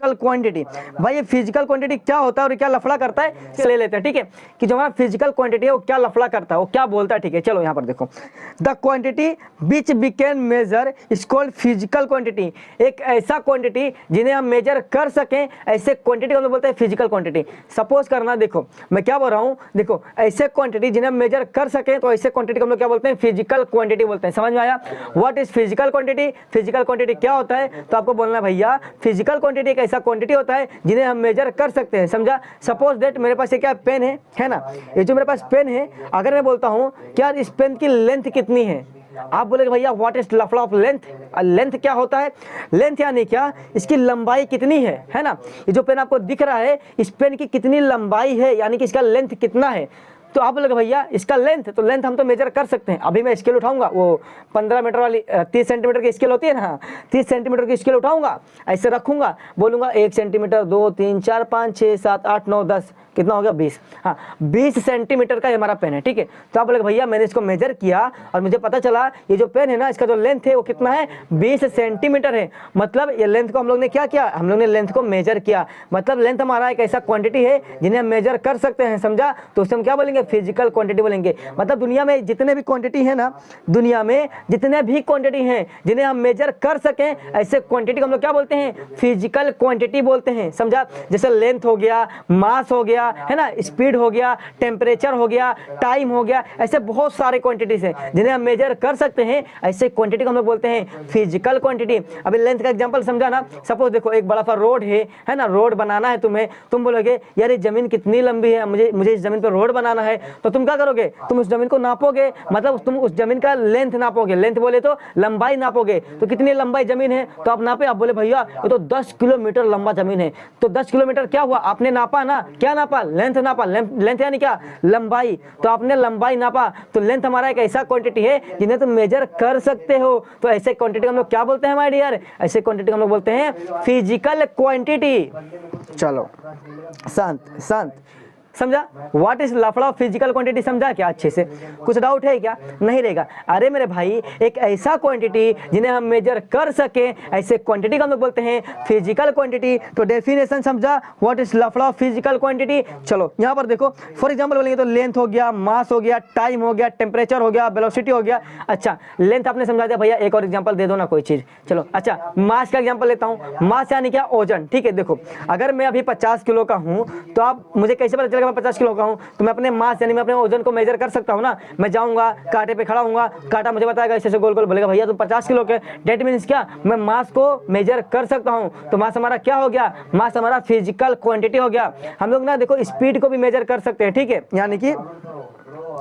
Physical quantity. भाई ये physical quantity क्या होता है और क्या लफड़ा करता है, ले लेते हैं। ठीक है, कि जो हमारा फिजिकल क्वांटिटी है वो क्या लफड़ा करता है, वो क्या बोलता है। ठीक है, चलो यहाँ पर देखो, the quantity which we can measure is called physical quantity. एक ऐसा क्वांटिटी जिन्हें हम मेजर कर सकें, ऐसे क्वांटिटी हम लोग बोलते हैं फिजिकल क्वांटिटी। सपोज करना, देखो मैं क्या बोल रहा हूँ, देखो ऐसे क्वांटिटी जिन्हें हम मेजर कर सकें तो ऐसे क्वांटिटी हम लोग क्या बोलते हैं, फिजिकल क्वांटिटी बोलते हैं। समझ में आया? What is physical quantity? Physical quantity क्या होता है, तो आपको बोलना भैया फिजिकल क्वांटिटी एक ऐसा क्वांटिटी होता है जिन्हें हम मेजर कर सकते हैं। समझा? सपोज दैट मेरे पास ये क्या पेन है ना, ये जो मेरे पास पेन है, अगर मैं बोलता हूँ क्या इस पेन की लेंथ कितनी है, आप बोलेंगे भैया व्हाट इज लफड़ा ऑफ लेंथ। लेंथ क्या होता है? लेंथ यानी क्या, इसकी लंबाई कितनी है ना। ये जो पेन आपको दिख रहा है, इस पेन की कितनी लंबाई है, यानी कि इसका लेंथ कितना है। तो आप बोलेंगे भैया इसका लेंथ, तो लेंथ हम तो मेजर कर सकते हैं। अभी मैं स्केल उठाऊंगा, वो 15 मीटर वाली 30 सेंटीमीटर की स्केल होती है ना, 30 सेंटीमीटर की स्केल उठाऊंगा, ऐसे रखूंगा, बोलूंगा 1 सेंटीमीटर, 2, 3, 4, 5, 6, 7, 8, 9, 10, कितना हो गया 20। हाँ, 20 सेंटीमीटर का हमारा पेन है। ठीक है, तो आप बोलेंगे भैया मैंने इसको मेजर किया और मुझे पता चला ये जो पेन है ना, इसका जो लेंथ है वो कितना है, 20 सेंटीमीटर है। मतलब ये लेंथ को हम लोग ने क्या किया, हम लोग ने लेंथ को मेजर किया। मतलब लेंथ हमारा एक ऐसा क्वांटिटी है जिन्हें हम मेजर कर सकते हैं। समझा? तो उससे हम क्या बोलेंगे, फिजिकल क्वांटिटी बोलेंगे। मतलब दुनिया में जितने भी क्वांटिटी है ना, दुनिया में जितने भी क्वांटिटी हैं जिन्हें हम मेजर कर सकें, ऐसे क्वांटिटी को हम लोग क्या बोलते हैं, फिजिकल क्वांटिटी बोलते हैं। समझा? जैसे लेंथ हो गया, मास हो गया, है ना, स्पीड हो गया, टेम्परेचर हो गया, टाइम हो गया, ऐसे बहुत सारे क्वांटिटीज हैं जिन्हें हम मेजर कर सकते हैं। ऐसे क्वांटिटी को हम लोग बोलते हैं फिजिकल क्वांटिटी। अभी लेंथ का एग्जांपल समझा ना। सपोज देखो एक बड़ा सा रोड है ना, रोड बनाना है तुम्हें, तुम बोलोगे यार ये जमीन कितनी लंबी है, मुझे इस जमीन पर रोड बनाना है। तो तुम क्या करोगे, तुम उस जमीन को नापोगे, मतलब तुम उस जमीन का लेंथ नापोगे। लेंथ बोले तो लंबाई नापोगे। तो कितनी लंबाई जमीन है, तो आप नापे, आप बोले भैया ये तो 10 किलोमीटर लंबा जमीन है। तो 10 किलोमीटर क्या हुआ, आपने नापा ना, क्या नापा, लेंथ नापा। लेंथ यानी क्या, लंबाई। तो आपने लंबाई नापा। तो लेंथ हमारा एक ऐसा क्वांटिटी है जिन्हें तुम मेजर कर सकते हो। तो ऐसे क्वांटिटी हम लोग क्या बोलते हैं माय डियर, ऐसे क्वांटिटी हम लोग बोलते हैं फिजिकल क्वांटिटी। चलो शांत शांत, समझा? व्हाट इज लफड़ा फिजिकल क्वांटिटी, समझा क्या अच्छे से? कुछ डाउट है क्या? नहीं रहेगा। अरे मेरे भाई एक ऐसा क्वांटिटी जिन्हें हम मेजर कर सके, ऐसे क्वांटिटी का हम लोग बोलते हैं फिजिकल क्वांटिटी। तो डेफिनेशन समझा, व्हाट इज लफड़ा फिजिकल क्वांटिटी। चलो यहाँ पर देखो, फॉर एग्जांपल बोलेंगे तो लेंथ हो गया, मास हो गया, टाइम हो गया, टेम्परेचर हो गया, वेलोसिटी हो गया। अच्छा लेंथ आपने समझा दिया, भैया एक और एग्जाम्पल दे दो ना कोई चीज। चलो अच्छा मास का एग्जाम्पल लेता हूँ। मास यानी क्या, ओजन। ठीक है, देखो अगर मैं अभी 50 किलो का हूँ तो आप मुझे कैसे पता चलेगा मैं 50 किलो का हूं? तो मैं अपने मास यानी मैं अपने वजन को मेजर कर सकता हूं ना। मैं जाऊंगा कांटे पे खड़ा हूंगा, कांटा मुझे बताएगा ऐसे ऐसे गोल गोल, बोलेगा भैया तुम 50 किलो के। डेट मीन्स क्या, मैं मास को मेजर कर सकता हूं। तो मास हमारा क्या हो गया, मास हमारा फिजिकल क्वांटिटी हो गया। हम लोग ना देखो स्पीड को भी मेजर कर सकते हैं। ठीक है, यानी कि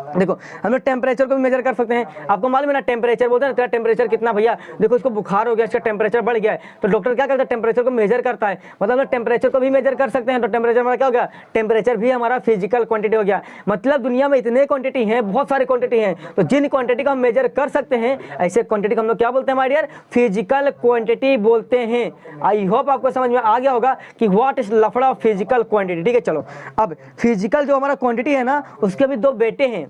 देखो हम लोग टेम्परेचर को भी मेजर कर सकते हैं। आपको मालूम है ना टेम्परेचर बोलते हैं ना, तेरा टेम्परेचर कितना भैया, देखो इसको बुखार हो गया, इसका टेम्परेचर बढ़ गया है। तो डॉक्टर क्या करता है, टेम्परेचर को मेजर करता है। मतलब हम टेम्परेचर को भी मेजर कर सकते हैं। तो टेम्परेचर हमारा क्या हो गया, टेम्परेचर भी हमारा फिजिकल क्वांटिटी हो गया। मतलब दुनिया में इतने क्वांटिटी हैं, बहुत सारी क्वांटिटी हैं, तो जिन क्वांटिटी को हम मेजर कर सकते हैं, ऐसे क्वांटिटी को हम लोग क्या बोलते हैं माय डियर, फिजिकल क्वांटिटी बोलते हैं। आई होप आपको समझ में आ गया होगा कि व्हाट इज लफड़ा फिजिकल क्वांटिटी। ठीक है, चलो अब फिजिकल जो हमारा क्वांटिटी है ना, उसके भी दो बेटे हैं।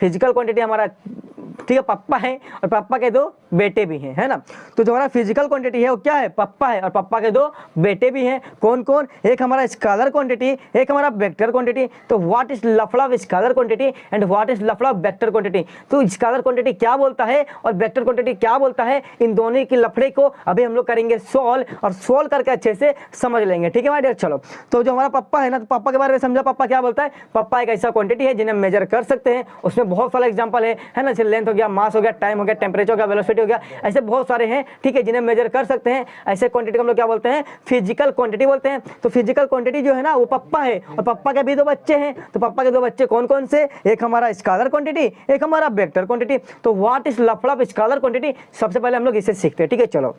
फिजिकल क्वांटिटी हमारा, ठीक है, पप्पा है और पप्पा के 2 बेटे भी हैं, है ना। तो जो हमारा फिजिकल क्वांटिटी है वो क्या है, पप्पा है और पप्पा के 2 बेटे भी हैं। कौन कौन, एक हमारा स्केलर क्वांटिटी, एक हमारा वेक्टर क्वांटिटी। तो व्हाट इज लफड़ा scalar quantity and what is लफड़ा वेक्टर क्वांटिटी। तो स्केलर क्वांटिटी क्या बोलता है और वेक्टर क्वांटिटी क्या बोलता है, इन दोनों की लफड़े को अभी हम लोग करेंगे सोल्व, और सोल्व करके अच्छे से समझ लेंगे। ठीक है माय डियर, चलो तो जो हमारा पप्पा है ना, तो पप्पा के बारे में समझा, पप्पा क्या बोलता है। पप्पा एक ऐसा क्वांटिटी है जिन्हें मेजर कर सकते हैं। उसमें बहुत सारे एग्जांपल है ना, जैसे लेंथ हो गया, मास हो गया, टाइम हो गया, टेम्परेचर हो गया, वेलोसिटी हो गया, ऐसे बहुत सारे हैं। ठीक है, जिन्हें मेजर कर सकते हैं। ऐसे क्वांटिटी को हम लोग क्या बोलते हैं, फिजिकल क्वांटिटी बोलते हैं। तो फिजिकल क्वांटिटी जो है ना वो पप्पा है और पप्पा के भी 2 बच्चे हैं। तो पप्पा के 2 बच्चे कौन कौन से, एक हमारा स्केलर क्वांटिटी, एक हमारा वेक्टर क्वांटिटी। तो व्हाट इज लफड़ा स्केलर क्वांटिटी, सबसे पहले हम लोग इसे सीखते हैं। ठीक है, चलो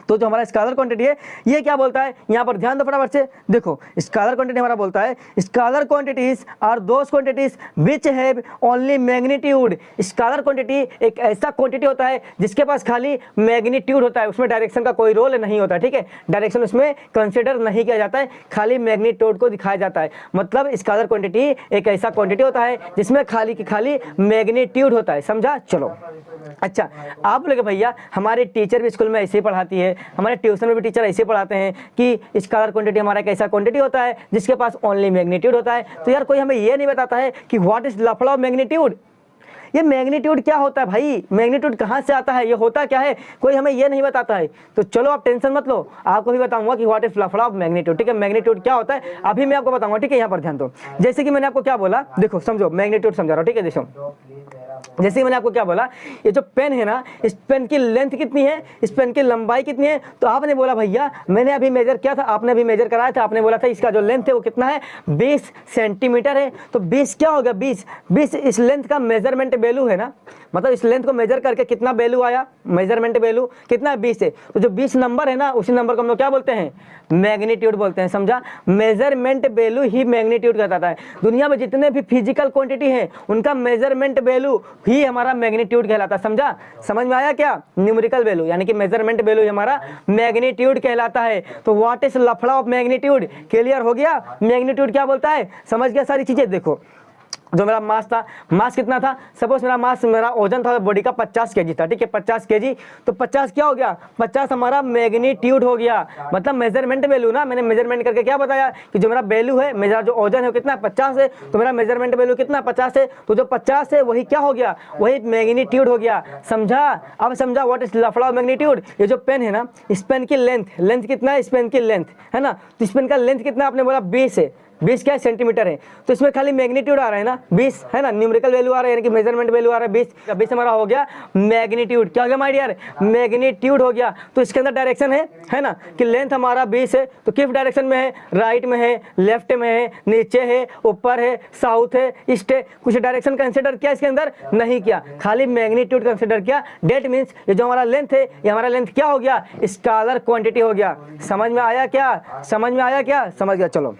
तो जो हमारा स्केलर क्वांटिटी है ये क्या बोलता है, यहाँ पर ध्यान दो फटाफट से। देखो स्केलर क्वांटिटी हमारा बोलता है, scalar quantities are those quantities which have only magnitude. Scalar quantity एक ऐसा क्वांटिटी होता है जिसके पास खाली मैग्नीट्यूड होता है, उसमें डायरेक्शन का कोई रोल नहीं होता। ठीक है, डायरेक्शन उसमें कंसिडर नहीं किया जाता है, खाली मैग्नीट्यूड को दिखाया जाता है। मतलब स्केलर क्वांटिटी एक ऐसा क्वांटिटी होता है जिसमें खाली की खाली मैग्नीट्यूड होता है। समझा? चलो अच्छा, आप बोले भैया हमारे टीचर भी स्कूल में ऐसे ही पढ़ाती है, हमारे ट्यूशन में भी टीचर ऐसे पढ़ाते हैं कि स्केलर क्वांटिटी हमारा एक ऐसा क्वांटिटी होता है जिसके पास ओनली मैग्नीट्यूड होता है। तो यार कोई हमें ये नहीं बताता है कि व्हाट इज लफड़ा ऑफ मैग्नीट्यूड, ये मैग्नीट्यूड क्या होता है भाई, मैग्नीट्यूड कहाँ से आता है, ये होता क्या है, कोई हमें ये नहीं बताता है। तो चलो आप टेंशन मत लो, आपको भी बताऊंगा कि व्हाट इज लफड़ा ऑफ मैग्नीट्यूड। ठीक है, मैग्नीट्यूड क्या होता है अभी मैं आपको बताऊंगा। ठीक है, यहाँ पर ध्यान दो, जैसे कि मैंने आपको क्या बोला, देखो समझो मैग्नीट्यूड समझा रहा हूँ। ठीक है, देखो जैसे मैंने आपको क्या बोला, ये जो पेन है ना, इस पेन की लेंथ कितनी है, इस पेन की लंबाई कितनी है। तो आपने बोला भैया मैंने अभी मेजर किया था, आपने अभी मेजर कराया था, आपने बोला था इसका जो लेंथ है वो कितना है, 20 सेंटीमीटर है। तो 20 क्या होगा, 20 इस लेंथ का मेजरमेंट वैल्यू है ना, मतलब इस लेंथ को मेजर करके कितना वैल्यू आया, मेजरमेंट वैल्यू कितना है, 20 है। तो जो 20 नंबर है ना, उसी नंबर को हम लोग क्या बोलते हैं, मैग्नीट्यूड बोलते हैं। समझा, मेजरमेंट वैल्यू ही मैग्नीट्यूड कहलाता है। दुनिया में जितने भी फिजिकल क्वांटिटी है उनका मेजरमेंट वैल्यू ही हमारा मैग्नीट्यूड कहलाता है। समझा, समझ में आया क्या, न्यूमेरिकल वैल्यू यानी कि मेजरमेंट वैल्यू हमारा मैग्नीट्यूड कहलाता है। तो व्हाट इज लफड़ा ऑफ मैग्नीट्यूड, क्लियर हो गया, मैग्नीट्यूड क्या बोलता है, समझ गया सारी चीजें। देखो जो मेरा मास था, मास कितना था, सपोज मेरा वजन था बॉडी का 50 केजी था। ठीक है, 50 केजी, तो 50 क्या हो गया, 50 हमारा मैग्नीट्यूड हो गया, मतलब मेजरमेंट वैल्यू ना, मैंने मेजरमेंट करके क्या बताया कि जो मेरा वैल्यू है, मेरा जो वजन है कितना 50 है, तो मेरा मेजरमेंट वैल्यू कितना 50 है। तो जो 50 है वही क्या हो गया, वही मैग्नीट्यूड हो गया। समझा, अब समझा व्हाट इज लफड़ा ऑफ मैग्नीट्यूड। ये जो पेन है ना, इस पेन की लेंथ कितना है, इस पेन की लेंथ है ना, तो इस पेन का लेंथ कितना आपने बोला 20 है, 20 क्या है, सेंटीमीटर है। तो इसमें खाली मैग्नीट्यूड आ रहा है ना 20 है ना, न्यूमेरिकल वैल्यू आ रहा है यानी कि मेजरमेंट वैल्यू आ रहा है 20। 20 हमारा हो गया मैग्नीट्यूड, क्या हो गया माय डियर, मैग्नीट्यूड हो गया। तो इसके अंदर डायरेक्शन है ना कि लेंथ हमारा 20 है, तो किस डायरेक्शन में है, राइट में है, लेफ्ट में है, नीचे है, ऊपर है, साउथ है, ईस्ट है। कुछ डायरेक्शन कंसिडर किया इसके अंदर, नहीं किया, खाली मैग्नीट्यूड कंसिडर किया। डेट मीन्स ये जो हमारा लेंथ है, ये हमारा लेंथ क्या हो गया, स्केलर क्वांटिटी हो गया। समझ में आया क्या, समझ में आया क्या, समझ गया। चलो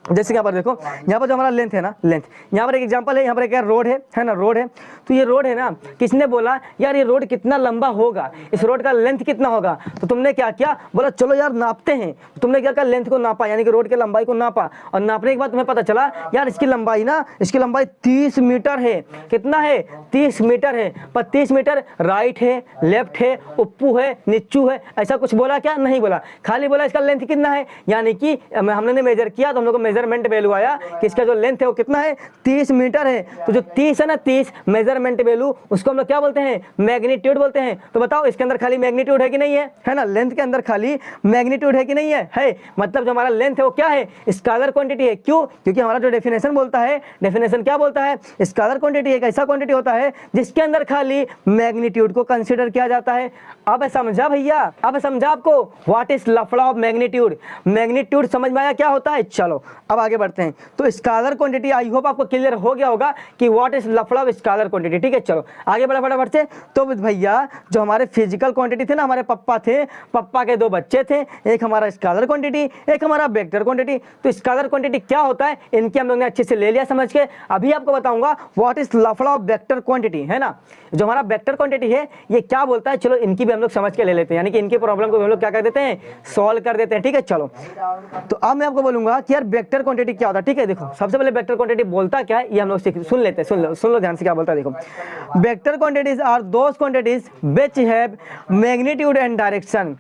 जैसे यहाँ पर देखो, यहाँ पर जो हमारा लेंथ है ना, लेंथ, यहाँ पर एक एग्जांपल है, यहाँ पर एक रोड है ना, रोड है। तो ये रोड है ना, किसने बोला यार ये रोड कितना लंबा होगा, इस रोड का लेंथ कितना होगा। तो तुमने क्या किया, बोला चलो यार नापते हैं। तो तुमने क्या किया, लेंथ को नापा यानी कि रोड की लंबाई को नापा, और नापने के बाद तुम्हें पता चला यार इसकी लंबाई ना, इसकी लंबाई 30 मीटर है। कितना है, 30 मीटर है। पर 30 मीटर राइट है, लेफ्ट है, ऊपर है, नीचू है, ऐसा कुछ बोला क्या, नहीं बोला, खाली बोला इसका लेंथ कितना है। यानी कि हमने मेजर किया तो हम लोग को मेजरमेंट वैल्यू आया कि इसका जो लेंथ है वो कितना है, 30 मीटर है। तो जो 30 है ना, 30 मेजरमेंट वैल्यू, उसको हम लोग क्या बोलते हैं, मैग्नीट्यूड बोलते हैं। तो बताओ इसके अंदर खाली मैग्नीट्यूड है कि नहीं है ना, लेंथ के अंदर खाली मैग्नीट्यूड है कि नहीं है। मतलब जो हमारा लेंथ है वो क्या है, स्केलर क्वांटिटी है। क्यों, क्योंकि हमारा जो डेफिनेशन बोलता है, डेफिनेशन क्या बोलता है, स्केलर क्वांटिटी एक ऐसा क्वांटिटी होता है जिसके अंदर खाली मैग्नीट्यूड को कंसीडर किया जाता है। अब समझा भैया, अब समझा आपको व्हाट इज लफड़ा ऑफ मैग्नीट्यूड। मैग्नीट्यूड समझ में आया क्या होता है। चलो अब आगे बढ़ते हैं। तो स्केलर क्वांटिटी आई होप आपको क्लियर हो गया होगा कि व्हाट इज लफड़ा ऑफ स्केलर क्वांटिटी। ठीक है, चलो आगे बढ़ा फटाफट से। तो भैया जो हमारे फिजिकल क्वांटिटी थे ना, हमारे पप्पा थे, पप्पा के 2 बच्चे थे, एक हमारा स्केलर क्वांटिटी, एक हमारा वेक्टर क्वांटिटी। तो स्केलर क्वांटिटी क्या होता है, इनकी हम लोग ने अच्छे से ले लिया समझ के। अभी आपको बताऊंगा व्हाट इज लफड़ा ऑफ वेक्टर क्वांटिटी, है ना। जो हमारा वेक्टर क्वांटिटी है ये क्या बोलता है, चलो इनकी भी हम लोग समझ के ले लेते हैं, यानी कि इनकी प्रॉब्लम को हम लोग क्या कर देते हैं, सॉल्व कर देते हैं। ठीक है, चलो तो अब मैं आपको बोलूंगा कि यार वेक्टर क्वांटिटी क्या होता है। ठीक है, देखो सबसे पहले वेक्टर क्वांटिटी बोलता क्या है ये हम लोग सुन लेते हैं, सुन लो ध्यान से क्या बोलता है। देखो vector quantities are those quantities which have magnitude and direction.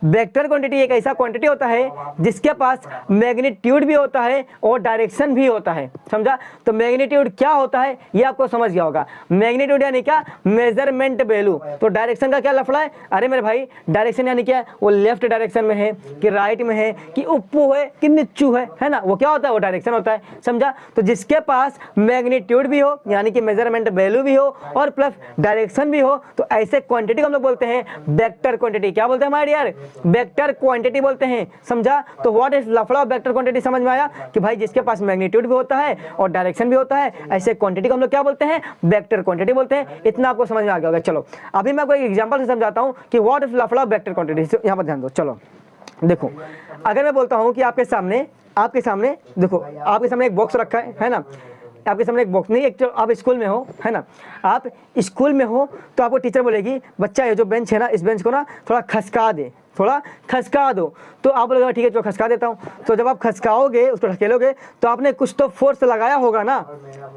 Vector quantity एक ऐसा क्वांटिटी होता है जिसके पास मैग्नीट्यूड भी होता है और डायरेक्शन भी होता है। समझा, तो मैग्नीट्यूड क्या होता है ये आपको समझ गया होगा। मैग्नीट्यूड यानी क्या, मेजरमेंट वैल्यू। तो डायरेक्शन का क्या लफड़ा है, अरे मेरे भाई डायरेक्शन यानी क्या, वो लेफ्ट डायरेक्शन में है कि राइट में है कि ऊपर है कि नीचू है ना, वो क्या होता है, वो डायरेक्शन होता है। समझा, तो जिसके पास मैग्नीट्यूड भी हो यानी कि मेजरमेंट वैल्यू भी हो और प्लस डायरेक्शन भी हो, तो ऐसे क्वांटिटी को हम लोग बोलते हैं वेक्टर क्वांटिटी। क्या बोलते हैं हमारे यार, वेक्टर क्वांटिटी बोलते हैं। समझा, तो व्हाट इज लफड़ा ऑफ वेक्टर क्वांटिटी समझ में आया कि भाई जिसके पास मैग्नीट्यूड भी होता है और डायरेक्शन भी होता है, ऐसे क्वांटिटी को हम लोग क्या बोलते हैं, वेक्टर क्वांटिटी बोलते हैं। इतना आपको समझ में आ गया होगा। चलो अभी मैं आपको एक एग्जांपल से समझाता हूं कि व्हाट इज लफड़ा ऑफ वेक्टर क्वांटिटी। यहां पर ध्यान दो। चलो देखो, अगर मैं बोलता हूं कि आपके सामने देखो, आपके सामने एक बॉक्स रखा है ना, आपके सामने एक बॉक्स नहीं, एक आप स्कूल में हो, है ना, आप स्कूल में हो, तो आपको टीचर बोलेगी बच्चा ये जो बेंच है ना, इस बेंच को ना थोड़ा खसका दे, थोड़ा खसका दो। तो आप बोलेगा ठीक है जो खसका देता हूँ। तो जब आप खसकाओगे, उसको ढकेलोगे, तो आपने कुछ तो फोर्स लगाया होगा ना,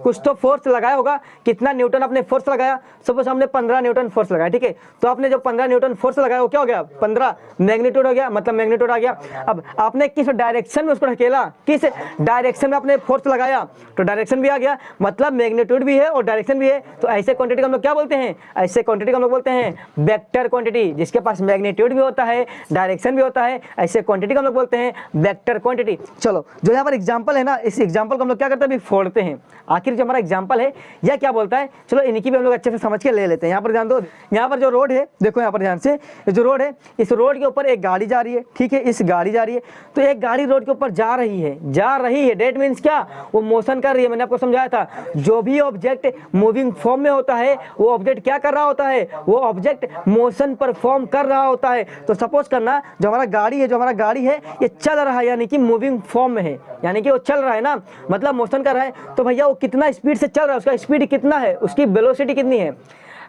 कुछ तो फोर्स लगाया होगा। कितना न्यूटन आपने फोर्स लगाया? सपोज हमने 15 न्यूटन फोर्स लगाया, ठीक है। तो आपने जो 15 न्यूटन फोर्स लगाया वो क्या हो गया? 15 मैग्नीट्यूड हो गया, मतलब मैग्नीट्यूड आ गया। अब आपने किस डायरेक्शन में उसको ढकेला, किस डायरेक्शन में आपने फोर्स लगाया, तो डायरेक्शन भी आ गया, मतलब मैग्नीट्यूड भी है और डायरेक्शन भी है। तो ऐसे क्वांटिटी को हम लोग क्या बोलते हैं? ऐसे क्वांटिटी को हम लोग बोलते हैं वेक्टर क्वांटिटी। जिसके पास मैग्नीट्यूड भी होता है, डायरेक्शन भी होता है, ऐसे क्वांटिटी को हम लोग बोलते हैं वेक्टर क्वांटिटी। चलो जो यहाँ पर एग्जांपल है ना, इस एग्जांपल को हम लोग क्या करते हैं? अभी फोड़ते हैं। आखिर जो हमारा एग्जांपल है यह क्या बोलता है, चलो इनकी भी हम लोग अच्छे से समझ के ले लेते हैं। यहाँ पर ध्यान दो, यहाँ पर जो रोड है, देखो यहाँ पर ध्यान से, ये जो रोड है, इस रोड के ऊपर एक गाड़ी जा रही है, ठीक है। इस गाड़ी जा रही है, तो एक गाड़ी रोड के ऊपर जा रही है, डेट मीन्स क्या? वो मोशन कर रही है। मैंने आपको समझाया था, जो भी ऑब्जेक्ट मूविंग फॉर्म में होता है वो ऑब्जेक्ट क्या कर रहा होता है? वो ऑब्जेक्ट मोशन परफॉर्म कर रहा होता है। तो सपोज करना जो हमारा गाड़ी है ये चल रहा है, यानी कि मूविंग फॉर्म में है, यानी कि वो चल रहा है ना, मतलब मोशन कर रहा है। तो भैया वो कितना स्पीड से चल रहा है, उसका स्पीड कितना है, उसकी वेलोसिटी कितनी है?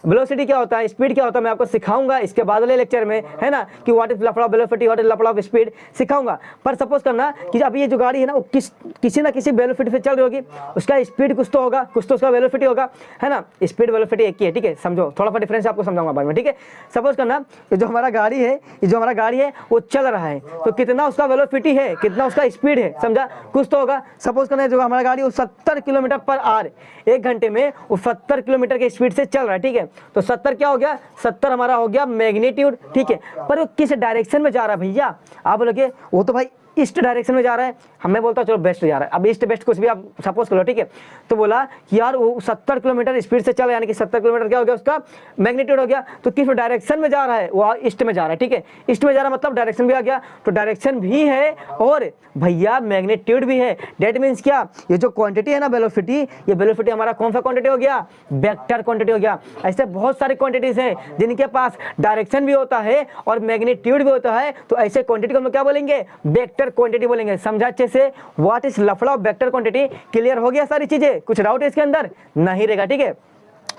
वेलोसिटी क्या होता है, स्पीड क्या होता है, मैं आपको सिखाऊंगा इसके बाद वाले लेक्चर में, है ना, कि व्हाट इज लफड़ा वेलोसिटी, व्हाट इज लफड़ा स्पीड सिखाऊंगा। पर सपोज करना कि अभी ये जो गाड़ी है ना वो किसी ना किसी वेलोसिटी से चल रही होगी, उसका स्पीड कुछ तो होगा, कुछ तो उसका वेलोसिटी होगा, है ना। स्पीड वेलोसिटी एक ही है, ठीक है, समझो, थोड़ा सा डिफरेंस आपको समझाऊंगा बाद में, ठीक है। सपोज करना ये जो हमारा गाड़ी है वो चल रहा है, तो कितना उसका वेलोसिटी है, कितना उसका स्पीड है, समझा, कुछ तो होगा। सपोज करना जो हमारा गाड़ी वो 70 किलोमीटर पर आवर, एक घंटे में वो 70 किलोमीटर की स्पीड से चल रहा है, ठीक है। तो 70 क्या हो गया? 70 हमारा हो गया मैग्नीट्यूड, ठीक है। पर वो किस डायरेक्शन में जा रहा है भैया? आप बोलोगे वो तो भाई ईस्ट डायरेक्शन में जा रहा है। हमें बोलता चलो वेस्ट जा रहा है। अब ईस्ट वेस्ट कुछ भी आप सपोज करो, ठीक है। तो बोला कि यार वो 70 किलोमीटर स्पीड से चल, यानी कि 70 किलोमीटर क्या हो गया? उसका मैग्नीट्यूड हो गया। तो किस डायरेक्शन में जा रहा है? वो ईस्ट में जा रहा है, ठीक है। ईस्ट में जा रहा है मतलब डायरेक्शन भी आ गया, तो डायरेक्शन भी है और भैया मैग्नीट्यूड भी है। डेट मीन्स क्या? ये जो क्वांटिटी है ना वेलोसिटी, ये वेलोसिटी हमारा कौन सा क्वांटिटी हो गया? वेक्टर क्वांटिटी हो गया। ऐसे बहुत सारी क्वांटिटीज हैं जिनके पास डायरेक्शन भी होता है और मैग्नीट्यूड भी होता है। तो ऐसे क्वांटिटी को हम लोग क्या बोलेंगे? वेक्टर क्वांटिटी बोलेंगे। समझा अच्छे से? व्हाट इज लफड़ा ऑफ वेक्टर क्वांटिटी? क्लियर हो गया सारी चीजें? कुछ डाउट है इसके अंदर? नहीं रहेगा, ठीक है।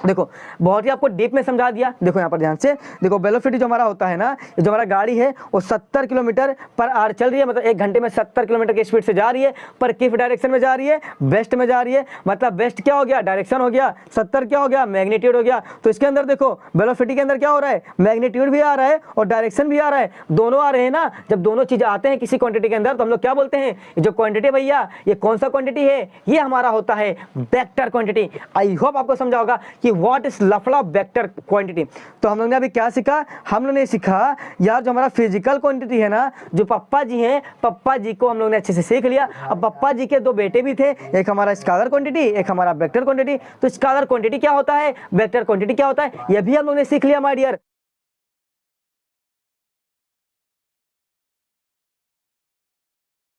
देखो बहुत ही आपको डीप में समझा दिया। देखो यहाँ पर ध्यान से देखो, वेलोसिटी जो हमारा होता है ना, जो हमारा गाड़ी है वो 70 किलोमीटर पर आवर चल रही है, मतलब एक घंटे में 70 किलोमीटर की स्पीड से जा रही है। पर किस डायरेक्शन में जा रही है? वेस्ट में जा रही है। मतलब वेस्ट क्या हो गया? डायरेक्शन हो गया। 70 क्या हो गया? मैग्नीट्यूड हो गया। तो इसके अंदर देखो वेलोसिटी के अंदर क्या हो रहा है? मैग्नीट्यूड भी आ रहा है और डायरेक्शन भी आ रहा है, दोनों आ रहे हैं ना। जब दोनों चीज आते हैं किसी क्वांटिटी के अंदर तो हम लोग क्या बोलते हैं? ये जो क्वांटिटी भैया ये कौन सा क्वांटिटी है? ये हमारा होता है वेक्टर क्वांटिटी। आई होप आपको समझा होगा कि व्हाट इज लफड़ा वेक्टर क्वांटिटी। तो हम लोग ने अभी क्या सीखा? हम लोग ने सीखा यार जो हमारा फिजिकल क्वांटिटी है ना, जो पप्पा जी हैं, पप्पा जी को हम लोग ने अच्छे से सीख लिया। अब पप्पा जी के दो बेटे भी थे, एक हमारा स्केलर क्वांटिटी, एक हमारा वेक्टर क्वांटिटी। तो स्केलर क्वांटिटी क्या होता है, वेक्टर क्वांटिटी क्या होता है, यह भी हम लोग ने सीख लिया माय डियर।